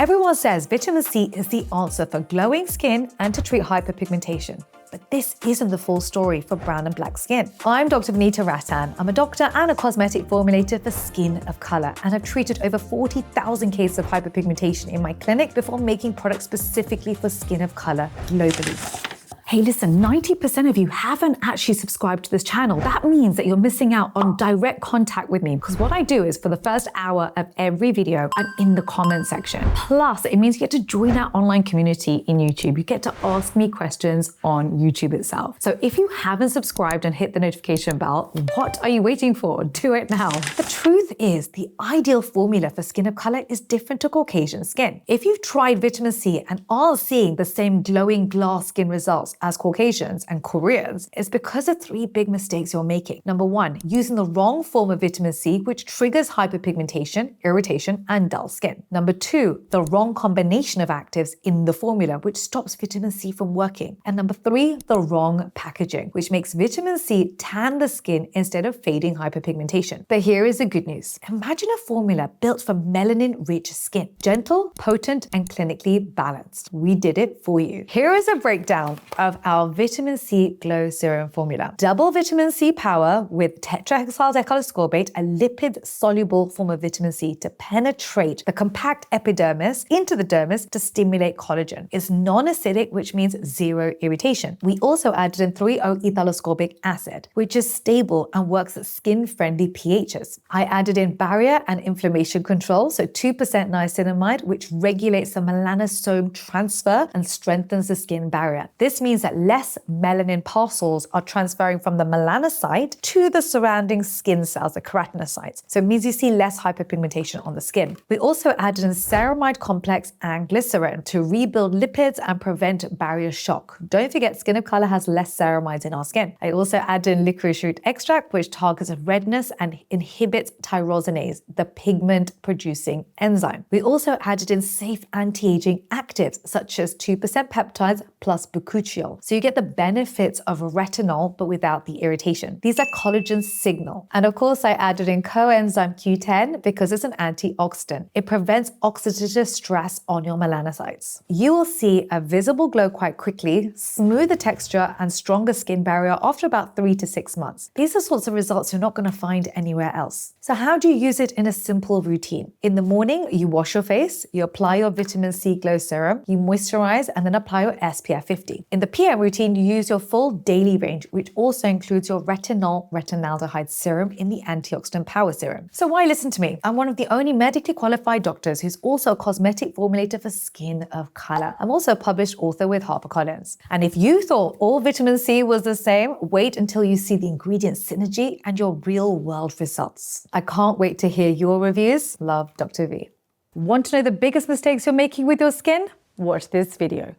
Everyone says vitamin C is the answer for glowing skin and to treat hyperpigmentation. But this isn't the full story for brown and black skin. I'm Dr. Vanita Rattan. I'm a doctor and a cosmetic formulator for skin of color, and I've treated over 40,000 cases of hyperpigmentation in my clinic before making products specifically for skin of color globally. Hey, listen, 90% of you haven't actually subscribed to this channel. That means that you're missing out on direct contact with me, because what I do is for the first hour of every video, I'm in the comment section. Plus, it means you get to join our online community in YouTube. You get to ask me questions on YouTube itself. So if you haven't subscribed and hit the notification bell, what are you waiting for? Do it now. The truth is, the ideal formula for skin of color is different to Caucasian skin. If you've tried vitamin C and are seeing the same glowing glass skin results as Caucasians and Koreans, it's because of three big mistakes you're making. Number one, using the wrong form of vitamin C, which triggers hyperpigmentation, irritation, and dull skin. Number two, the wrong combination of actives in the formula, which stops vitamin C from working. And number three, the wrong packaging, which makes vitamin C tan the skin instead of fading hyperpigmentation. But here is the good news. Imagine a formula built for melanin-rich skin, gentle, potent, and clinically balanced. We did it for you. Here is a breakdown of our vitamin C glow serum formula. Double vitamin C power with tetrahexyldecyl-ascorbate, a lipid-soluble form of vitamin C to penetrate the compact epidermis into the dermis to stimulate collagen. It's non-acidic, which means zero irritation. We also added in 3-O-ethyl-ascorbic acid, which is stable and works at skin-friendly pHs. I added in barrier and inflammation control, so 2% niacinamide, which regulates the melanosome transfer and strengthens the skin barrier. This means that less melanin parcels are transferring from the melanocyte to the surrounding skin cells, the keratinocytes. So it means you see less hyperpigmentation on the skin. We also added in ceramide complex and glycerin to rebuild lipids and prevent barrier shock. Don't forget, skin of color has less ceramides in our skin. I also added in licorice root extract, which targets redness and inhibits tyrosinase, the pigment-producing enzyme. We also added in safe anti-aging actives, such as 2% peptides plus bakuchiol. So you get the benefits of retinol, but without the irritation. These are collagen signal. And of course, I added in coenzyme Q10 because it's an antioxidant. It prevents oxidative stress on your melanocytes. You will see a visible glow quite quickly, smoother texture, and stronger skin barrier after about 3 to 6 months. These are sorts of results you're not going to find anywhere else. So how do you use it in a simple routine? In the morning, you wash your face, you apply your vitamin C glow serum, you moisturize, and then apply your SPF 50. In the PM routine, you use your full daily range, which also includes your retinaldehyde serum in the antioxidant power serum. So why listen to me? I'm one of the only medically qualified doctors who's also a cosmetic formulator for skin of color. I'm also a published author with HarperCollins. And if you thought all vitamin C was the same, wait until you see the ingredient synergy and your real world results. I can't wait to hear your reviews. Love, Dr. V. Want to know the biggest mistakes you're making with your skin? Watch this video.